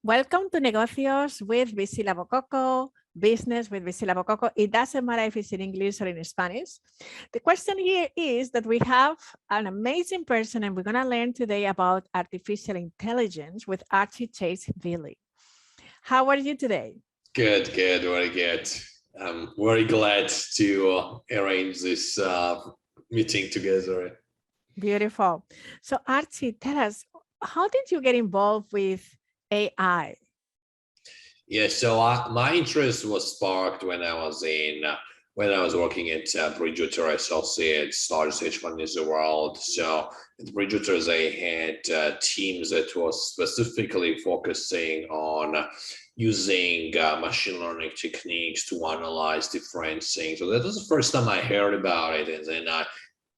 Welcome to Negocios with BISILA BOKOKO, Business with BISILA BOKOKO. It doesn't matter if it's in English or in Spanish. The question here is that we have an amazing person and we're going to learn today about artificial intelligence with Archil Cheishvili. How are you today? Good, very good. I'm very glad to arrange this meeting together. Beautiful. So Archil, tell us, how did you get involved with AI? Yeah, so my interest was sparked when I was working at Bridgewater Associates, largest hedge fund in the world. So at Bridgewater, they had teams that was specifically focusing on using machine learning techniques to analyze different things. So that was the first time I heard about it, and then I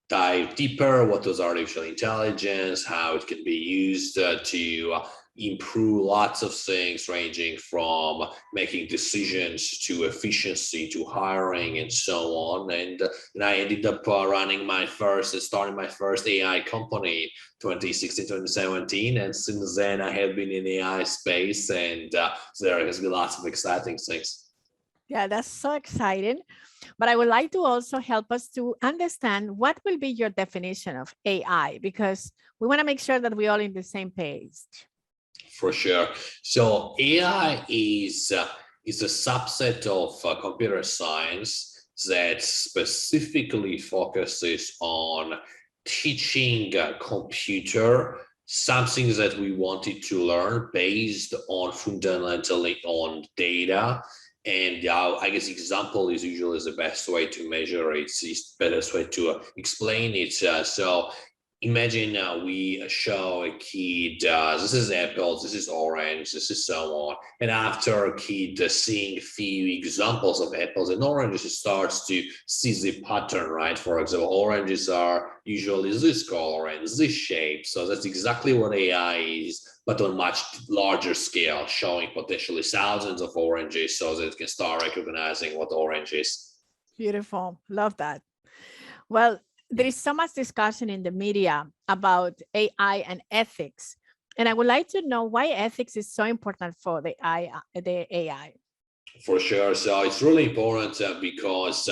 dive deeper. What was artificial intelligence? How it can be used to improve lots of things, ranging from making decisions to efficiency to hiring and so on. And I ended up starting my first AI company 2016, 2017. And since then I have been in the AI space, and there has been lots of exciting things. Yeah, that's so exciting. But I would like to also help us to understand what will be your definition of AI, because we want to make sure that we're all in the same page. For sure. So AI is a subset of computer science that specifically focuses on teaching a computer something that we wanted to learn based on fundamentally on data. And I guess example is usually the best way to measure it. It's the best way to explain it. So imagine we show a kid, this is apples, this is orange, this is so on. And after a kid seeing a few examples of apples and oranges, it starts to see the pattern, right? For example, oranges are usually this color and this shape. So that's exactly what AI is, but on a much larger scale, showing potentially thousands of oranges so that it can start recognizing what orange is. Beautiful. Love that. Well, there is so much discussion in the media about AI and ethics. And I would like to know why ethics is so important for the AI. For sure. So it's really important because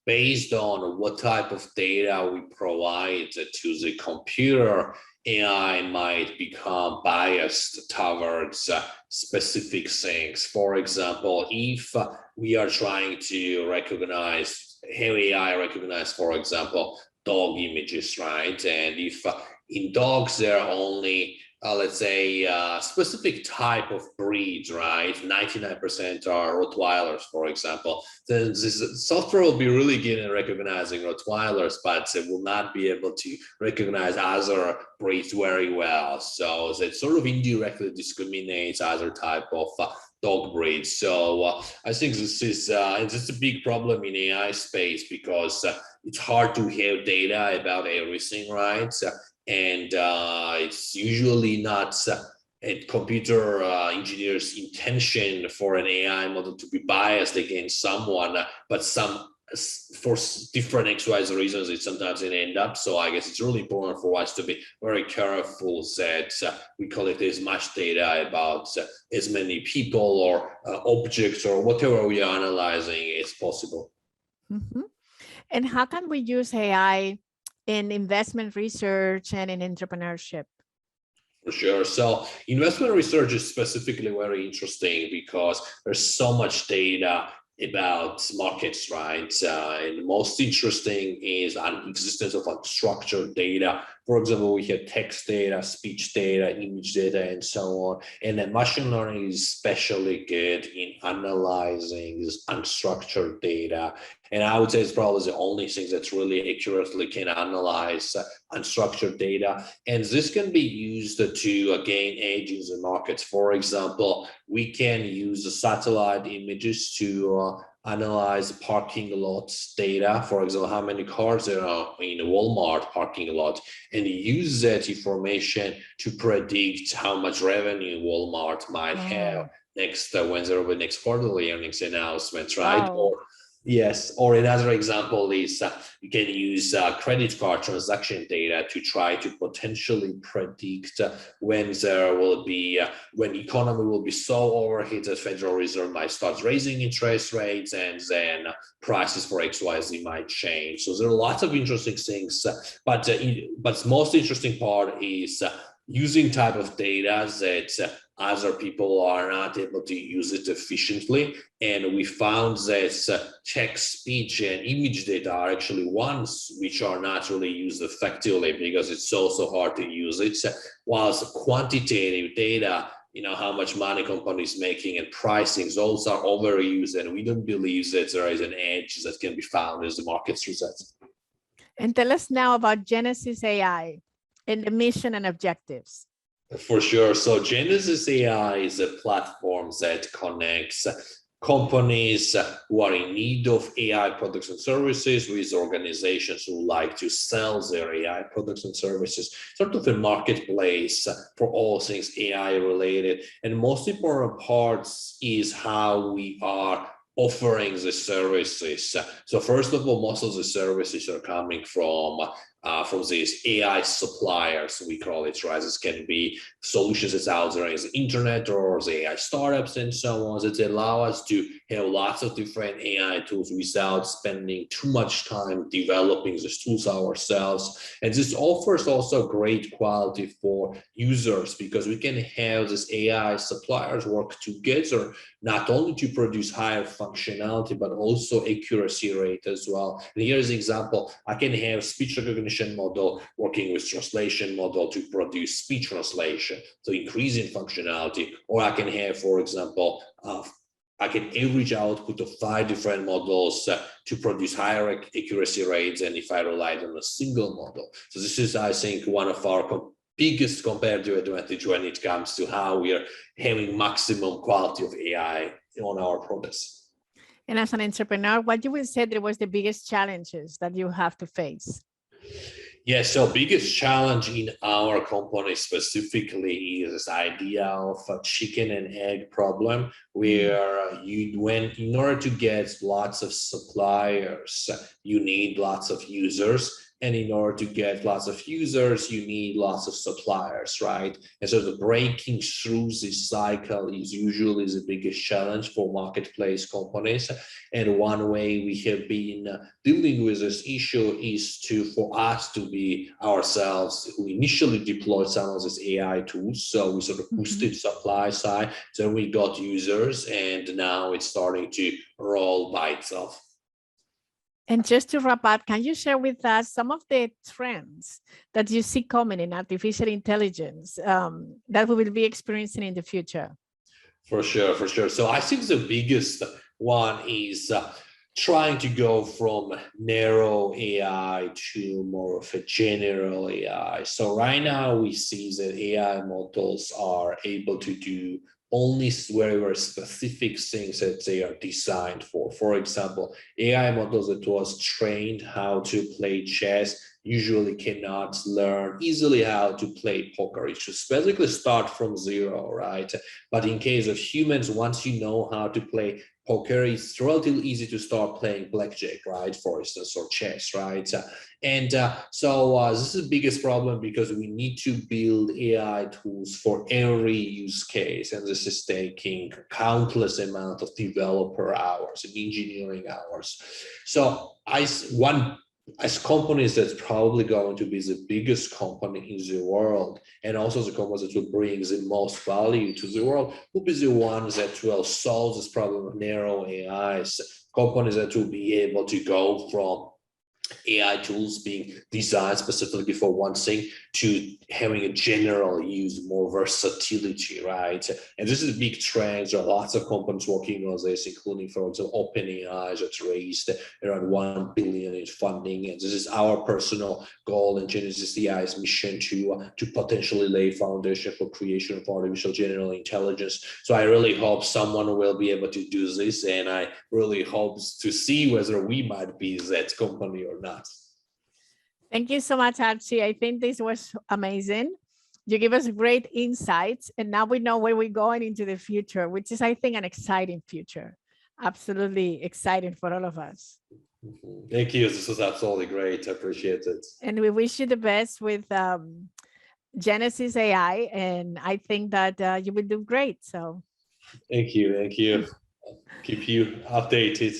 based on what type of data we provide to the computer, AI might become biased towards specific things. For example, if we are trying to have AI recognize, for example, dog images, right? And if in dogs there are only let's say specific type of breeds, right? 99% are Rottweilers, for example. Then this software will be really good in recognizing Rottweilers, but it will not be able to recognize other breeds very well. So that sort of indirectly discriminates other type of dog breeds. So I think this is a big problem in AI space, because it's hard to have data about everything, right? And it's usually not a computer engineer's intention for an AI model to be biased against someone, but for different XYZ reasons, it sometimes end up. So I guess it's really important for us to be very careful that we collect as much data about as many people or objects or whatever we are analyzing as possible. Mm-hmm. And how can we use AI in investment research and in entrepreneurship? For sure. So investment research is specifically very interesting because there's so much data about markets, right? And the most interesting is an existence of unstructured data. For example, we have text data, speech data, image data, and so on. And then machine learning is especially good in analyzing this unstructured data. And I would say it's probably the only thing that's really accurately can analyze unstructured data. And this can be used to gain edge in the markets. For example, we can use the satellite images to analyze parking lots data. For example, how many cars there are in a Walmart parking lot, and use that information to predict how much revenue Walmart might have next when there will be next quarterly earnings announcements, right? Wow. Yes, or another example is you can use credit card transaction data to try to potentially predict when there will be, when economy will be so overheated, Federal Reserve might start raising interest rates, and then prices for XYZ might change. So there are lots of interesting things, but most interesting part is using type of data that other people are not able to use it efficiently. And we found that text, speech, and image data are actually ones which are not really used effectively because it's so hard to use it. Whilst quantitative data, how much money companies making and pricing, those are overused, and we don't believe that there is an edge that can be found as the market's results. And tell us now about GenesisAI and the mission and objectives. For sure. So GenesisAI is a platform that connects companies who are in need of AI products and services with organizations who like to sell their AI products and services, sort of a marketplace for all things AI related. And most important parts is how we are offering the services. So first of all, most of the services are coming from these AI suppliers, we call it, right? This can be solutions that's out there in the internet or the AI startups and so on, that allow us to have lots of different AI tools without spending too much time developing these tools ourselves. And this offers also great quality for users because we can have these AI suppliers work together, not only to produce higher functionality, but also accuracy rate as well. And here's an example. I can have speech recognition model working with translation model to produce speech translation, so increasing functionality. Or I can have, for example, I can average output of 5 different models to produce higher accuracy rates than if I relied on a single model. So this is, I think, one of our biggest comparative advantage when it comes to how we are having maximum quality of AI on our products. And as an entrepreneur, what you would say that was the biggest challenges that you have to face? Yeah, so biggest challenge in our company specifically is this idea of a chicken and egg problem, where in order to get lots of suppliers, you need lots of users. And in order to get lots of users, you need lots of suppliers, right? And so the breaking through this cycle is usually the biggest challenge for marketplace companies. And one way we have been dealing with this issue is for us to be ourselves who initially deployed some of these AI tools. So we sort of boosted supply side, then we got users, and now it's starting to roll by itself. And just to wrap up, can you share with us some of the trends that you see coming in artificial intelligence that we will be experiencing in the future? For sure, for sure. So I think the biggest one is trying to go from narrow AI to more of a general AI. So right now we see that AI models are able to do only very, very specific things that they are designed for. For example, AI models that was trained how to play chess usually cannot learn easily how to play poker. It should basically start from zero, right? But in case of humans, once you know how to play poker, it's relatively easy to start playing blackjack, right? For instance, or chess, right? So this is the biggest problem because we need to build AI tools for every use case. And this is taking countless amount of developer hours and engineering hours. So as companies that's probably going to be the biggest company in the world, and also the companies that will bring the most value to the world, will be the ones that will solve this problem of narrow AIs, companies that will be able to go from AI tools being designed specifically for one thing to having a general use, more versatility, right? And this is a big trend. There are lots of companies working on this, including, for example, OpenAI that's raised around $1 billion in funding. And this is our personal goal and GenesisAI's mission to potentially lay foundation for creation of artificial general intelligence. So I really hope someone will be able to do this, and I really hope to see whether we might be that company or not. Thank you so much, Archie. I think this was amazing. You give us great insights, and now we know where we're going into the future, which is, I think, an exciting future. absolutely exciting for all of us. Thank you. This was absolutely great. I appreciate it. And we wish you the best with GenesisAI, and I think that you will do great. So Thank you. Thank you. Keep you updated.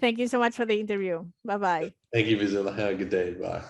thank you so much for the interview. Bye-bye. Thank you, BISILA. Have a good day. Bye.